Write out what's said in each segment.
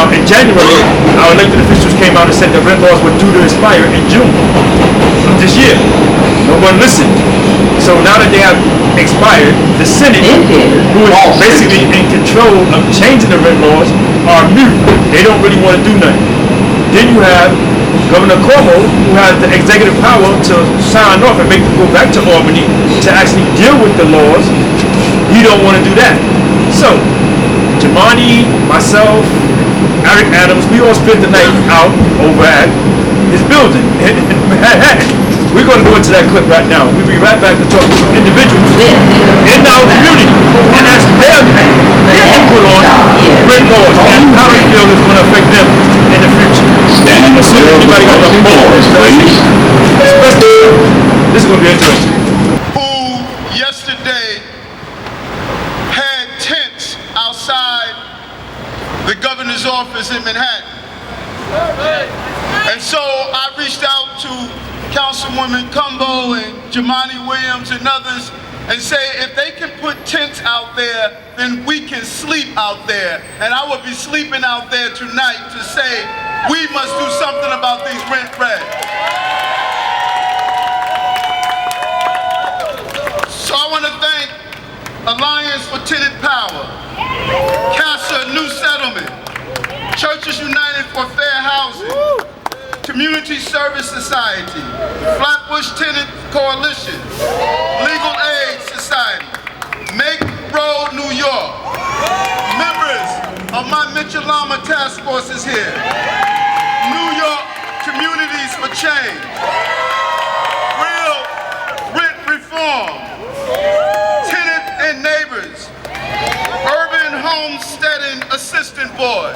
Now, in January, our elected officials came out and said that rent laws were due to expire in June of this year. No one listened. So now that they have expired, the Senate, who is basically in control of changing the rent laws, are mute. They don't really want to do nothing. Then you have Governor Cuomo, who has the executive power to sign off and make people go back to Albany to actually deal with the laws. He don't want to do that. So, Jumaane, myself, Eric Adams, we all spent the night out over at his building in Manhattan. We're going to go into that clip right now. We'll be right back to talk to some individuals in our community and ask their input on rent laws and how they feel it's going to affect them in the future. Standing still before the doors, please. This is going to be interesting. Who yesterday had tents outside the governor's office in Manhattan. And so I reached out to Councilwoman Cumbo and Jumaane Williams and others and say if they can put tents out there, then we can sleep out there. And I will be sleeping out there tonight to say we must do something about these rent regs. So I want to thank Alliance for Tenant Power, CASA New Settlement, Churches United for Fair Housing, Community Service Society, Flatbush Tenant Coalition, Legal Aid Society, Make Road New York. Members of my Mitchell-Lama Task Force is here. New York Communities for Change, Real Rent Reform, Tenant and Neighbors, Urban Homesteading Assistant Board,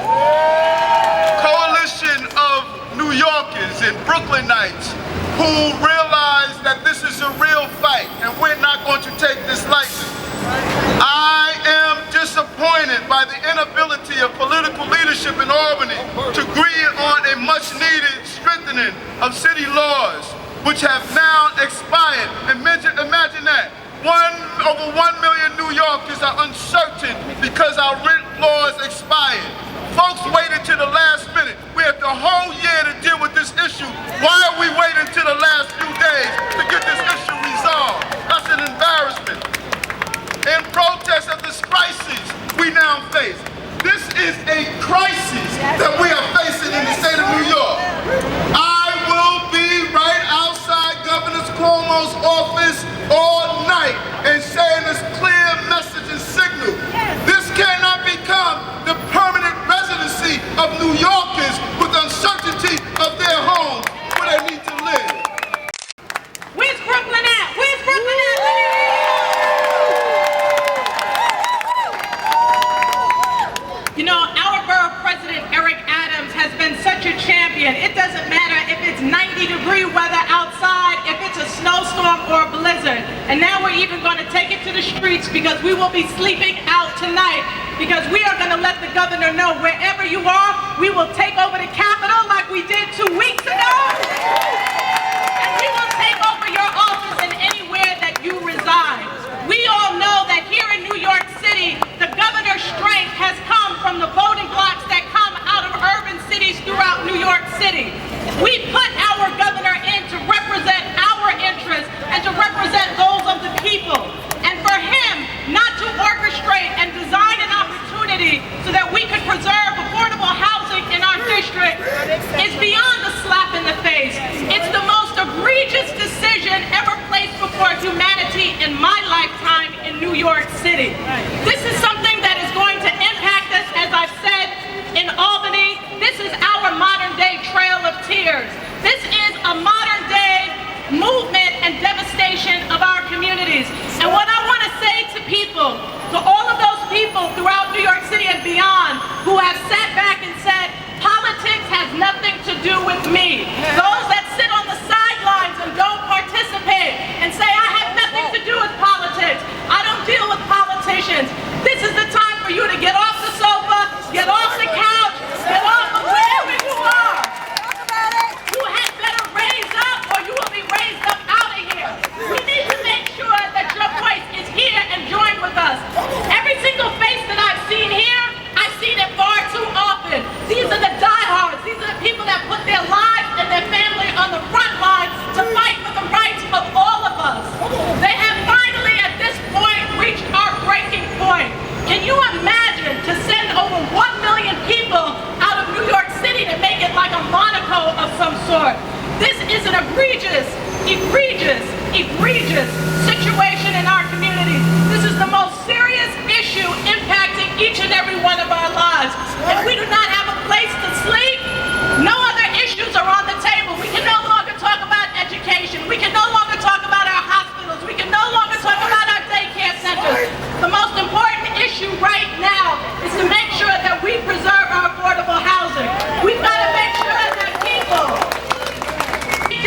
Coalition of New Yorkers and Brooklynites who realize that this is a real fight and we're not going to take this lightly. I am disappointed by the inability of political leadership in Albany to agree on a much needed strengthening of city laws which have now expired. Imagine that. Over 1 million New Yorkers are uncertain because our rent laws expired. Folks waited till the last minute. We had the whole year to deal with this issue. Why are we waiting till the last few days to get this issue resolved? That's an embarrassment. In protest of this crisis we now face. This is a crisis that we are facing in the state of New York. I will be right outside Governor Cuomo's office all night and saying this clear message and signal. This cannot become the permanent residency of New Yorkers with uncertainty of their homes where they need to live. Where's Brooklyn at? Where's Brooklyn at? You know, our borough president, Eric Adams, has been such a champion. It doesn't matter if it's 90-degree weather outside, if it's a snowstorm or a blizzard. And now we're even going to take it to the streets because we will be sleeping out tonight because we are going to let the governor know wherever you are, we will take over the Capitol like we did 2 weeks ago. And we will take over your office and anywhere that you reside. We all know that here in New York City, the governor's strength has come from the voting blocks that come out of urban cities throughout New York City. We put our governor in to represent our interests and to represent those of the people. And for him not to orchestrate and design an opportunity so that we could preserve affordable housing in our district is beyond a slap in the face. It's the egregious situation in our communities. This is the most serious issue impacting each and every one of our lives. If we do not have a place to sleep, no other issues are on the table. We can no longer talk about education. We can no longer talk about our hospitals. We can no longer talk about our daycare centers. The most important issue right now is to make sure that we preserve our affordable housing. We've got to make sure that people,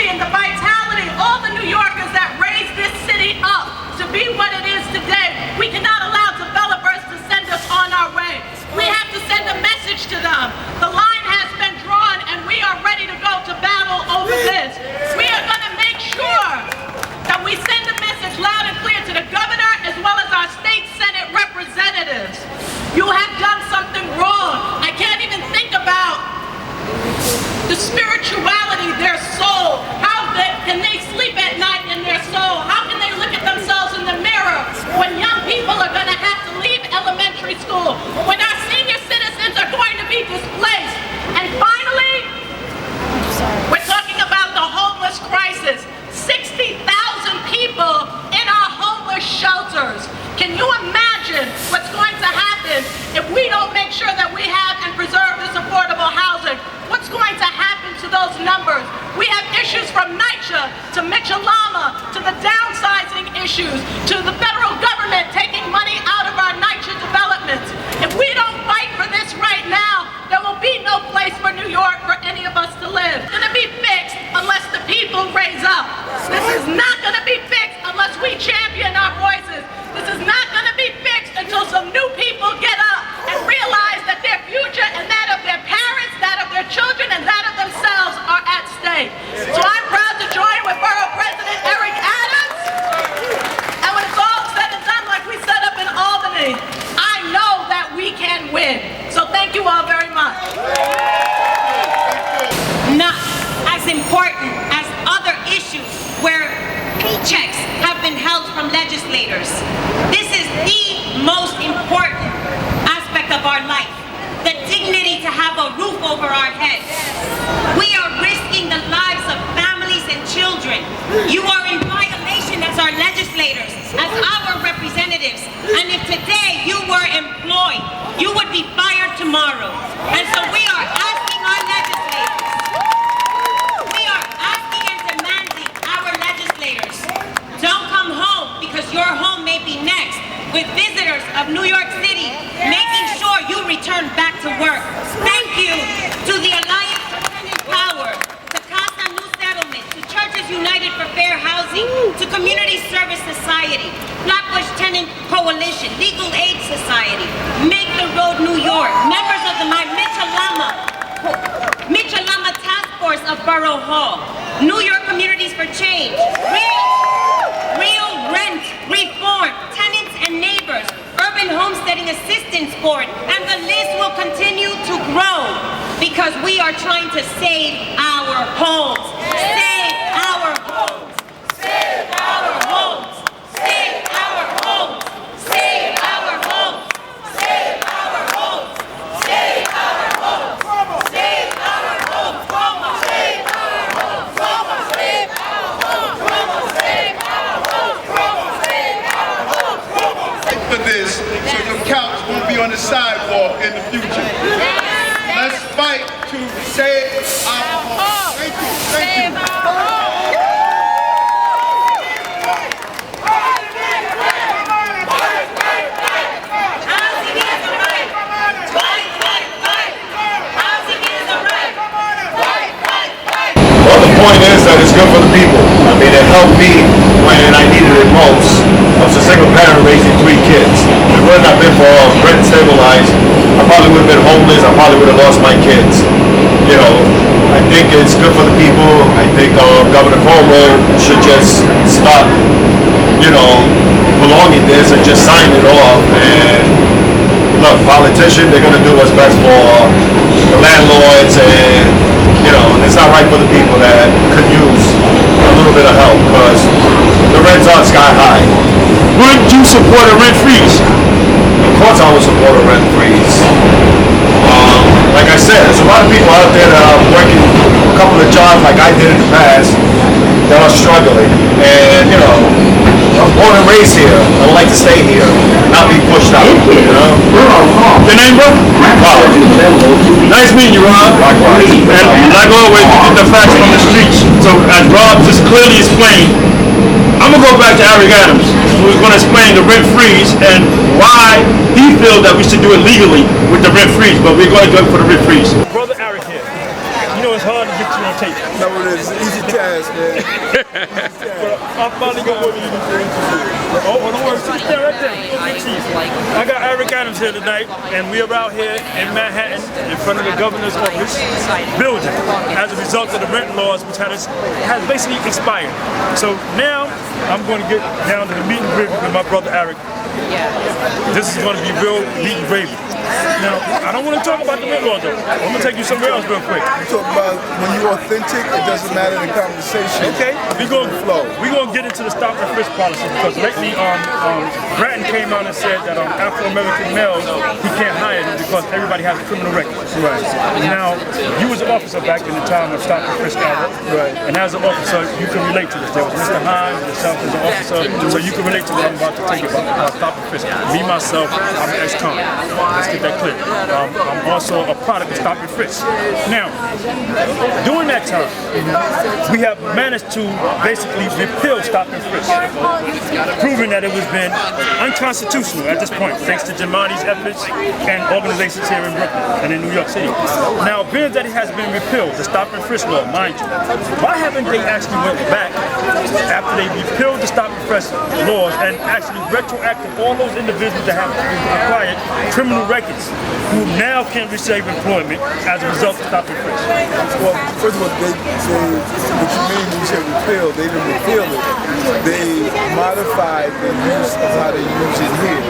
and the vitality, all the New Yorkers that raised this city up to be what it is today, we cannot allow developers to send us on our way. We have to send a message to them. The line has been drawn and we are ready to go to battle over this. We are going to make sure that we send a message loud and clear to the governor as well as our state Senate representatives. You have done something wrong. I can't even think about the spirituality, their soul. Can they sleep at night in their soul? How can they look at themselves in the mirror when young people are going to have to leave elementary school? When our senior citizens are going to be displaced? And finally, we're talking about the homeless crisis. 60,000 people in our homeless shelters. Can you imagine what's going to happen if we don't make sure that we have and preserve this affordable housing? What's going to happen to those numbers? We have issues from NYCHA to Mitchell-Lama to the downsizing issues to the federal government taking money out of our NYCHA developments. If we don't fight for this right now, there will be no place for New York for any of us to live. It's going to be fixed unless the people raise up. This is not going to be fixed unless we champion our voices. This is not going to be fixed until some new people get up and realize that their future and that of their parents, that of their children, and that of themselves are at stake. So I'm proud to join with Borough President Eric Adams. And when it's all said and done, like we set up in Albany, I know that we can win. So thank you all very much. Not as important as other issues where paychecks have been held from legislators. This is the most important aspect of our life. The dignity to have a roof over our heads. We are risking the lives of families and children. You are in violation as our legislators, as our representatives. And if today you were employed, you would be fired tomorrow. And so we are asking our legislators, we are asking and demanding our legislators, don't come home because your home may be next, with visitors of New York City, making sure you return back to work. Thank you to the Alliance for Tenant Power, to Casa New Settlement, to Churches United for Fair Housing, to Community Service Society, Flatbush Tenant Coalition, Legal Aid Society, Make the Road New York, members of the Mitchell-Lama Task Force of Borough Hall, New York Communities for Change, Real Rent Reform, Tenants and Neighbors, Urban Homesteading Assistance Board, and the list will continue to grow because we are trying to save our homes. Save our homes. Save our homes. Save our homes. Save our homes. Save our homes. Save our homes. Save our homes. Save our homes. Save For this, so your couch won't be on the sidewalk in the future. Let's fight to save our home. Thank you. Thank you. Housing is a right. Fight, fight, fight. Housing is a right. Fight, fight, fight. Well, the point is that it's good for the people. I mean, it helped me when I needed it most. I was a single parent raising 3 kids. If it would not been for rent stabilized, I probably would have been homeless. I probably would have lost my kids. You know, I think it's good for the people. I think Governor Cuomo should just stop, prolonging this and just sign it off. And look, politicians, they're going to do what's best for the landlords, and it's not right for the people that could use a little bit of help because the rents are sky high. Would you support a rent freeze? Of course I would support a rent freeze. Like I said, there's a lot of people out there that are working a couple of jobs like I did in the past. They're are struggling. And, you know, I'm born and raised here. I'd like to stay here, not be pushed out. You know? Your name, bro? Wow. Nice meeting you, Rob. Likewise. And like always, we get the facts from the streets. So as Rob just clearly explained, I'm gonna go back to Eric Adams, who's gonna explain the rent freeze and why he feels that we should do it legally with the rent freeze, but we're gonna do it for the rent freeze. Brother Eric here. You know it's hard to get you on tape. No, it is. Easy task, man. I'm finally going to Oh, don't worry. Sit there right there. I got Eric Adams here tonight, and we are out here in Manhattan in front of the governor's office building as a result of the rent laws, which has basically expired. So now I'm going to get down to the meet and greet with my brother Eric. This is going to be real meat and gravy. Now, I don't want to talk about the rent laws though. I'm going to take you somewhere else real quick. You talk about when you're authentic, it doesn't matter the conversation. Okay, we're going to get into the stop and frisk policy because lately Bratton came out and said that Afro-American males, he can't hire them because everybody has a criminal record. Right. Now, you was an officer back in the time of stop and frisk era. Right. And as an officer, you can relate to this. There was Mr. Hines, yourself as an officer, so you can relate to what I'm about to tell you about stop and frisk. Me, myself, I'm an ex-con. Let's get that clear. I'm also a product of stop and frisk. Now, during that time, we have managed to basically repeal stop and frisk, proving that it was been unconstitutional at this point, thanks to Jamani's efforts and organizations here in Brooklyn and in New York City. Now, being that it has been repealed, the stop and frisk law, mind you, why haven't they actually went back after they repealed the stop and frisk laws and actually retroacted all those individuals that have acquired criminal records who now can receive employment as a result of stop and frisk? Well, first of all, what you mean when you say repeal, they didn't repeal it. They modified the use of how they use it here.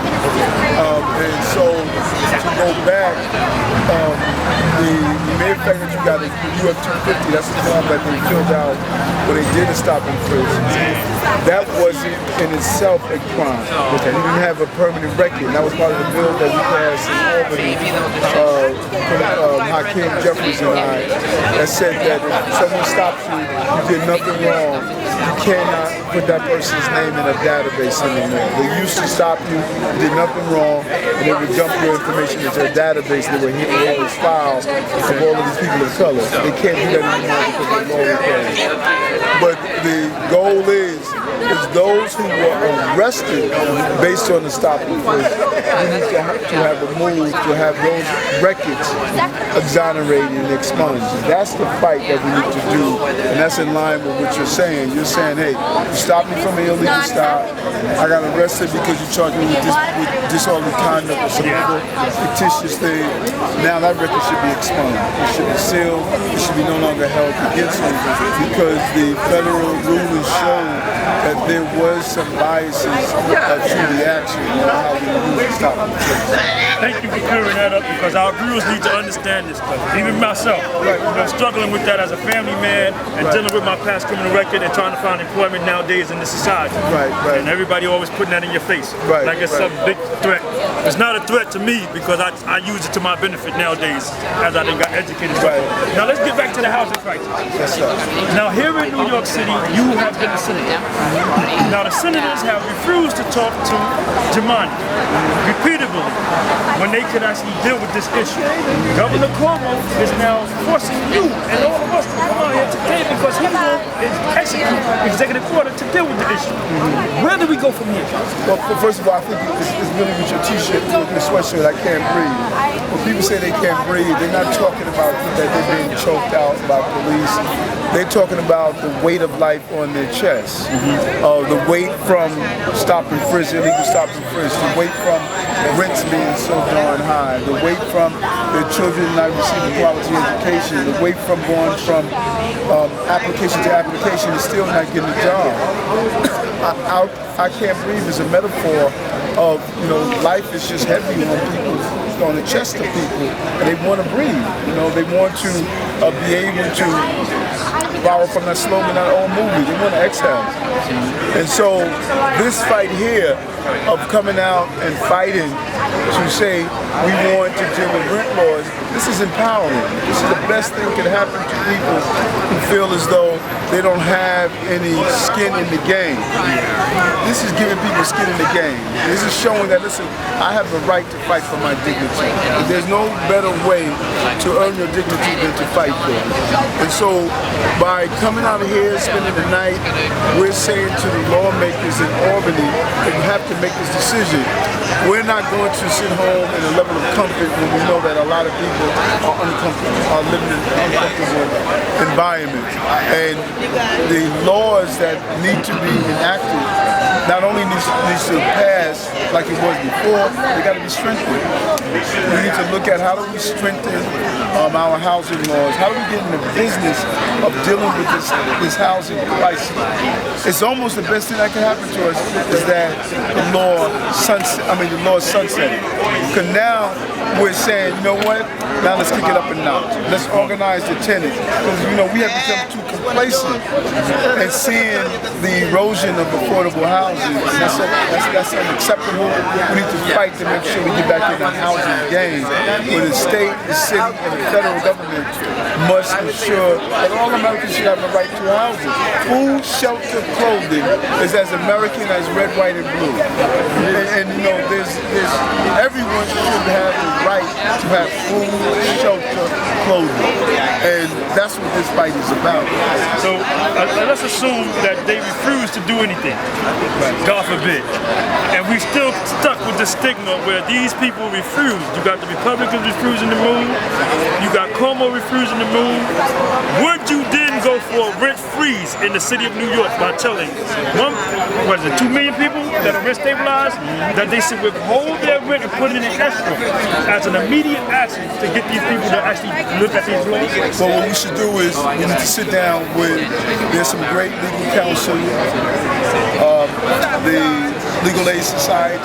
And so, to go back, the mere fact that you got a UF 250, that's the form that they filled out when they did a stop and frisk. That wasn't in itself a crime. You didn't have a permanent record. That was part of the bill that we passed in Albany, Hakeem Jeffries and I, that said that if someone stops you, you did nothing wrong, you cannot put that person's name in a database anymore. They used to stop you, you did nothing wrong, and they would dump your information into a database. They would hit this file of all of these people of color. They can't do that anymore because the law requires. But the goal is those who were arrested based on the stop and frisk, we need to have a move to have those records exonerated and expunged. That's the fight that we need to do, and that's in line with what you're saying. You're saying, hey, you stopped me from an illegal stop, I got arrested because you charged me with disorderly conduct or some other fictitious thing. Now that record should be expunged. It should be sealed. It should be no longer held against me because the federal rulers showed that there was some biases to the action on how we use stop and frisk. Thank you for clearing that up because our viewers need to understand this stuff. Even myself, struggling with that as a family man and dealing with my past criminal record and trying to find employment nowadays in this society. Right. And everybody always putting that in your face. Like it's some big threat. It's not a threat to me because I use it to my benefit nowadays as I then got educated. Now let's get back to the housing crisis. Yes, sir. Now here in New York City, you have been a senator. Now the senators have refused to talk to Jamani repeatedly when they could actually deal with this issue. Governor Cuomo is now forcing you and all of us to come out here today because he won't execute executive order to deal with the issue. Where do we go from here? Well, first of all, I think it's really with your t-shirt, with your sweatshirt, I can't breathe. When people say they can't breathe, they're not talking about that they're being choked out by police. They're talking about the weight of life on their chest. The weight from stop and frisk, illegal stop and frisk, the weight from rents being so darn high, the weight from their children not receiving quality education, the weight from going from application to application and still not getting a job. I can't breathe is a metaphor of, life is just heavy on people, on the chest of people, and they want to breathe. They want to be able to borrow from that slogan, that old movie. They want to exhale. And so this fight here of coming out and fighting to say we want to deal with rent laws, this is empowering. This is the best thing that can happen to people who feel as though they don't have any skin in the game. This is giving people skin in the game. This is showing that, listen, I have the right to fight for my dignity. There's no better way to earn your dignity than to fight for it. And so by coming out here, spending the night, we're saying to the lawmakers in Albany that you have to make this decision. We're not going to sit home in a level of comfort when we know that a lot of people are uncomfortable, are living in uncomfortable environments. And the laws that need to be enacted not only needs to pass like it was before, they got to be strengthened. We need to look at how do we strengthen our housing laws, how do we get in the business of dealing with this housing crisis. It's almost the best thing that can happen to us is that the law is sunsetting. Because now we're saying, you know what, now let's kick it up a notch. Let's organize the tenants. Because, you know, we have become too complacent and seeing the erosion of affordable housing. That's unacceptable. We need to fight to make sure we get back in the housing game. Where the state, the city, and the federal government must ensure that all Americans should have the right to housing. Food, shelter, clothing is as American as red, white, and blue. And you know, everyone should have the right to have food, shelter, clothing. And that's what this fight is about. So let's assume that they refuse to do anything, God forbid. And we still stuck with the stigma where these people refuse. You got the Republicans refusing to move, you got Cuomo refusing to move. Would you then go for a rent freeze in the city of New York by telling 2 million people that are rent stabilized that they should withhold their rent and put it in escrow as an immediate action to get these people to actually look at these laws? So what we should do is we need to sit down with, there's some great legal counsel, the Legal Aid Society,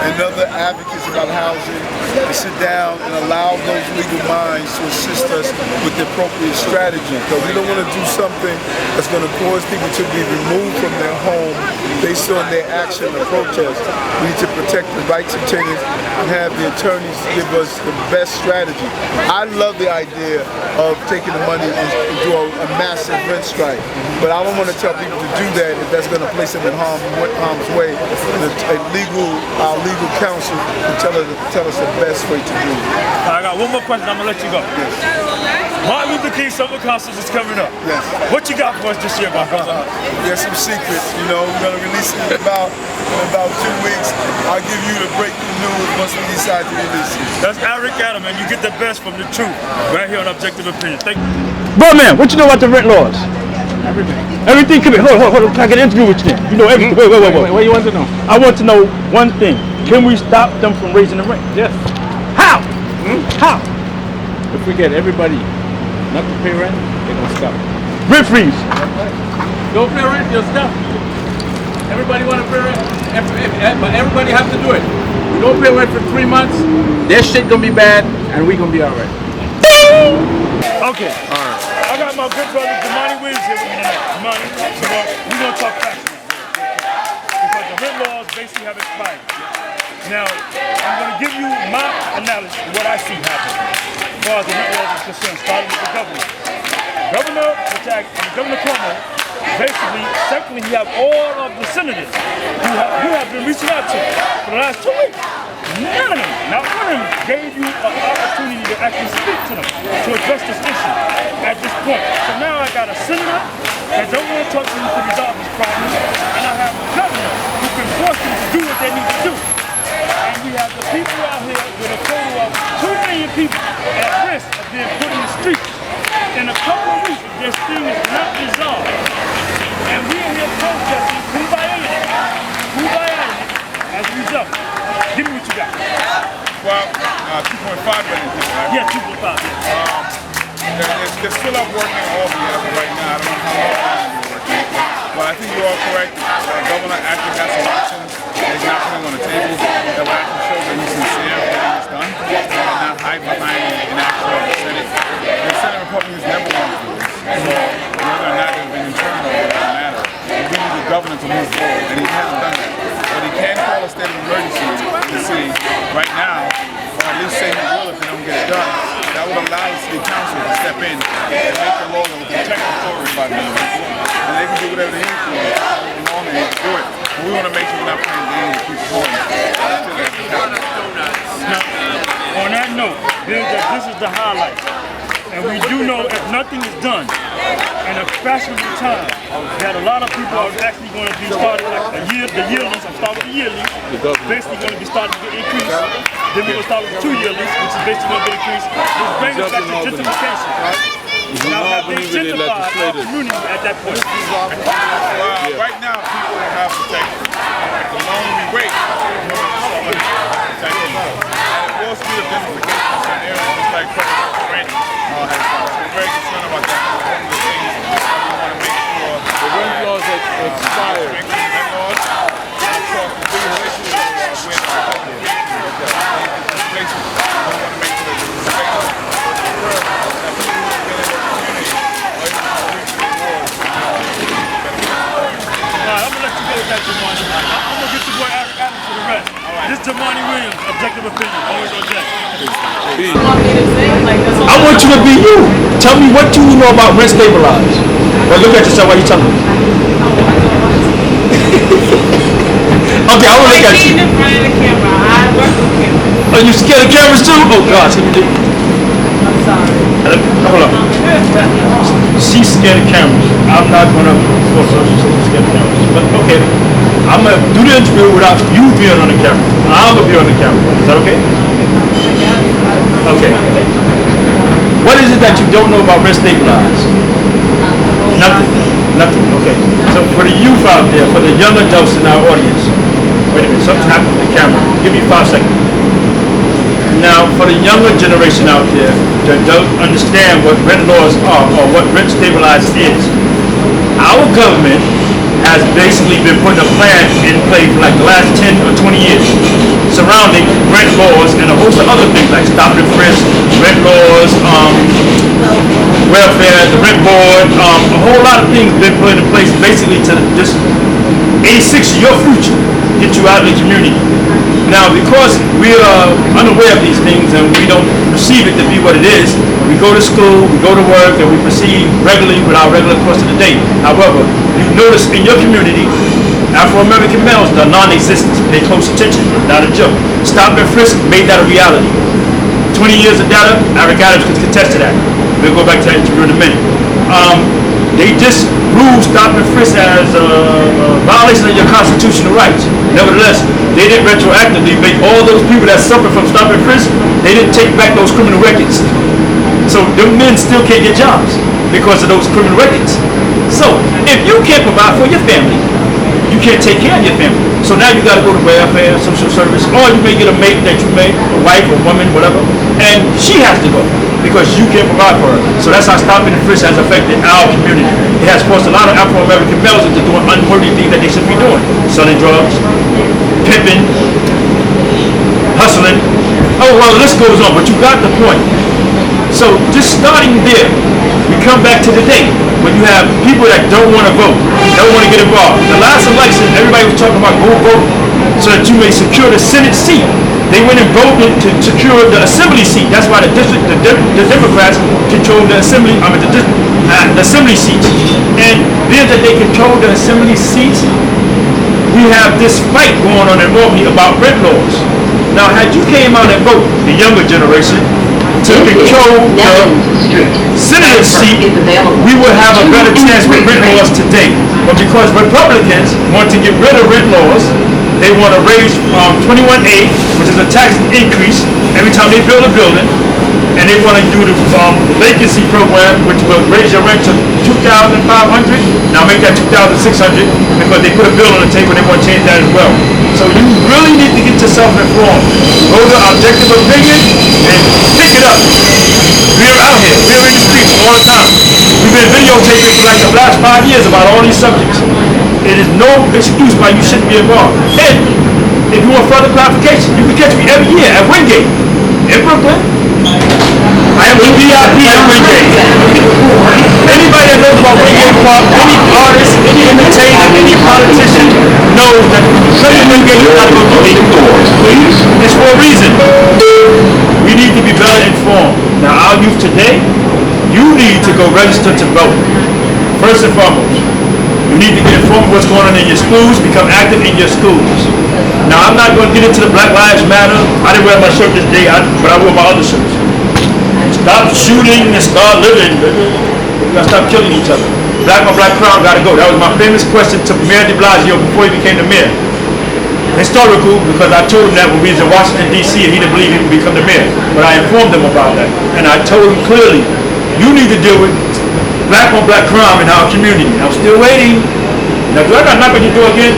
and other advocates about housing to sit down and allow those legal minds to assist us with the appropriate strategy. Because we don't want to do something that's going to cause people to be removed from their home based on their action or protest. We need to protect the rights of tenants and have the attorneys give us the best strategy. I love the idea of taking the money and do a massive rent strike, but I don't want to tell people to do that if that's going to place them in harm's way. Our legal counsel will tell us the best way to do it. I got one more question, I'm going to let you go. Yes. Martin Luther King Summer Concerts is coming up. Yes. What you got for us this year, my brother? There's some secrets, you know, we're going to release it in about 2 weeks. I'll give you the breaking news once we decide to release it. That's Eric Adam, and you get the best from the truth right here on Objective Opinion. Thank you. Bro, man, what you know about the rent laws? Everything. Everything? Come here. Hold on. Can I get an interview with you? You know everything. Wait. What do you want to know? I want to know one thing. Can we stop them from raising the rent? Yes. How? How? If we get everybody not to pay rent, they're going to stop. Rent freeze. Don't pay rent, you'll stop. Everybody want to pay rent, but everybody have to do it. We don't pay rent for 3 months, their shit going to be bad, and we going to be all right. Okay. All right. I got my good brother Damani Williams here with me tonight. Damani, we're going to talk facts now. Because the rent laws basically have expired. Now, I'm going to give you my analysis of what I see happen as far as the rent laws is concerned, starting with the governor. Governor Cuomo, basically, secondly, he have all of the senators who have been reaching out to for the last 2 weeks. None of them, not one of them, gave you an opportunity to actually speak to them, to address this issue at this point. So now I got a senator that don't want to talk to you to resolve this problem, and I have a governor who can force them to do what they need to do. And we have the people out here with a total of 2 million people at risk of being put in the streets. In a couple of weeks, this thing is not resolved. And we are here protesting Kumbaya as a result. Give me what you got. Well, 2.5 million people, right? Yeah, 2.5. Yeah. They're still up working all the years right now. I don't know how long they're working. But I think you're all correct. The governor actually has some options that he's not putting on the table that will actually show that he's sincere in getting this done and not hide behind an action of the Senate. The Senate Republicans never want to do this. So whether or not they've been internal, it doesn't matter. We need the governor to move forward, and he hasn't done that. But he can a state of emergency in the city right now, or at least say he will if they don't get it done, that would allow the city council to step in and make the law that will protect the forest by them. And they can do whatever they need to do it. But we want to make sure we're not playing games with people's homes. Now, on that note, this is the highlight. And we do know if nothing is done in a fashionable time, that a lot of people are actually going to be starting like the year lease. I'm starting with the year lease. Basically going to be starting to get increased. Then we're going to start with the 2-year lease, which is basically going to get increased. Which brings us back to gentrification. Now have they gentrified our community at that point? Well, right now people have protection. The longer we wait, the more protection. And it will speed up gentrification in certain areas, just like President Randy has done. So we're very concerned about that. One of the things that we want to make sure the rent laws that expire. Rent laws, of course, the biggest issue is with places. We want to make sure that the space that people who have been in the community are able to reach the awards. I'm going to let you go with that, Jamani. I'm going to get your boy Eric Adams for the rest. This is Jamani Williams, objective opinion, always object. I want you to be you. Tell me what you know about rent stabilized. Well, look at yourself while you tell me. Okay, I want to look at you. Are you scared of cameras too? Oh gosh. I'm sorry. Hold on. She's scared of cameras. I'm not going to force her to say she's scared of cameras. But okay. I'm going to do the interview without you being on the camera. I'm going to be on the camera. Is that okay? Okay. What is it that you don't know about rent stabilized? Nothing. Nothing. Okay. So for the youth out there, for the young adults in our audience, wait a minute, something happened with the camera. Give me 5 seconds. Now, for the younger generation out there that don't understand what rent laws are or what rent stabilized is, our government has basically been putting a plan in place for like the last 10 or 20 years surrounding rent laws and a host of other things like stop and frisk, rent laws, welfare, the rent board, a whole lot of things been put in place basically to just 86 your future, get you out of the community. Now, because we are unaware of these things and we don't perceive it to be what it is, we go to school, we go to work, and we proceed regularly with our regular course of the day. However, you notice in your community, Afro-American males are non-existent. Pay close attention, not a joke. Stop and frisk made that a reality. 20 years of data, Eric Adams can contest to that. We'll go back to that interview in a minute. They just ruled stop and frisk as a violation of your constitutional rights. Nevertheless, they didn't retroactively make all those people that suffer from stop and frisk, they didn't take back those criminal records. So them men still can't get jobs because of those criminal records. So if you can't provide for your family, you can't take care of your family. So now you gotta go to welfare, social service, or you may get a mate that you made, a wife, a woman, whatever, and she has to go because you can't provide for her. So that's how stopping and frisk has affected our community. It has forced a lot of Afro-American males into doing unworthy things that they should be doing. Selling drugs, pimping, hustling. Oh, well, the list goes on, but you got the point. So just starting there, we come back to today when you have people that don't want to vote, don't want to get involved. The last election, everybody was talking about go vote so that you may secure the Senate seat. They went and voted to secure the assembly seat. That's why the Democrats control the assembly, the assembly seats. And being that they control the assembly seats, we have this fight going on in Albany about rent laws. Now, had you came out and voted, the younger generation, to control the Senate seat, we would have a better chance with rent laws today. But because Republicans want to get rid of rent laws, they want to raise 21A, which is a tax increase every time they build a building, and they want to do the vacancy program, which will raise your rent to $2,500. Now make that $2,600 because they put a bill on the table. They want to change that as well. So you really need to get yourself informed. Go to Objective Opinion and pick it up. We're out here. We're in the streets all the time. We've been videotaping for like the last 5 years about all these subjects. It is no excuse why you shouldn't be involved. And if you want further clarification, you can catch me every year at Wingate in Brooklyn. I am the VIP at Wingate. Anybody that knows about Wingate Park, any artist, any entertainer, any politician, know that certain engagement gotta go through me. It's for a reason. We need to be better informed. Now, our youth today, you need to go register to vote. First and foremost, you need to get informed of what's going on in your schools, become active in your schools. Now, I'm not going to get into the Black Lives Matter. I didn't wear my shirt this day, but I wore my other shirts. Stop shooting and start living. We gotta stop killing each other. Black on black crime gotta go. That was my famous question to Mayor de Blasio before he became the mayor. Historical, because I told him that when we was in Washington, D.C., and he didn't believe he would become the mayor. But I informed him about that. And I told him clearly, you need to deal with black on black crime in our community. I'm still waiting. Now, do I gotta knock on your door again?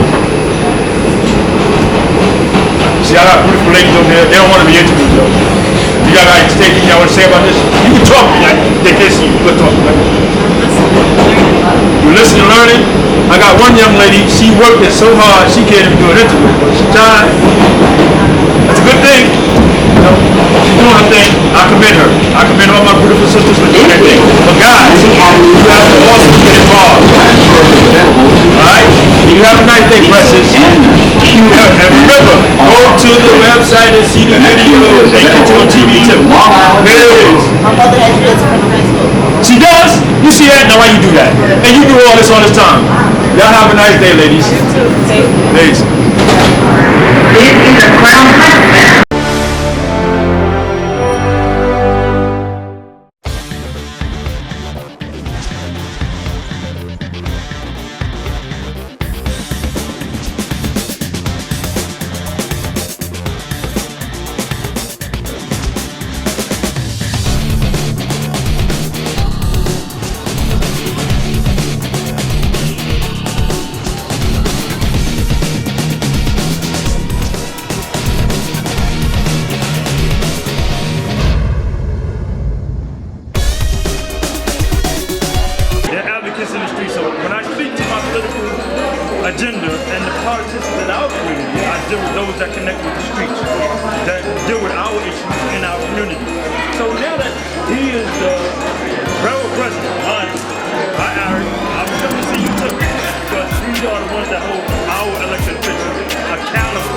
See, I got beautiful ladies over there. They don't want to be interviewed, though. You got anything y'all want to say about this? You can talk. They can't see you. Good talk. You listen and learning. I got one young lady. She worked it so hard she can't even do an interview. But she tried. That's a good thing. You know, she's doing her thing. I commend her. I commend all my beautiful sisters for doing their thing. But guys, you have to also get involved. All right. You have a nice day, Precious. And remember, go to the website and see the video. They get you on TV too. There it is. My mother had to visit from high school. She does? You see that? Now why you do that? And you do all this on this time. Y'all have a nice day, ladies. Peace. This is a Crown Palace. Agenda and the politicians in our community. I deal with those that connect with the streets, that deal with our issues in our community. So now that he is the railroad president, Eric, I'm going to see you too, because these are the ones that hold our elected officials accountable.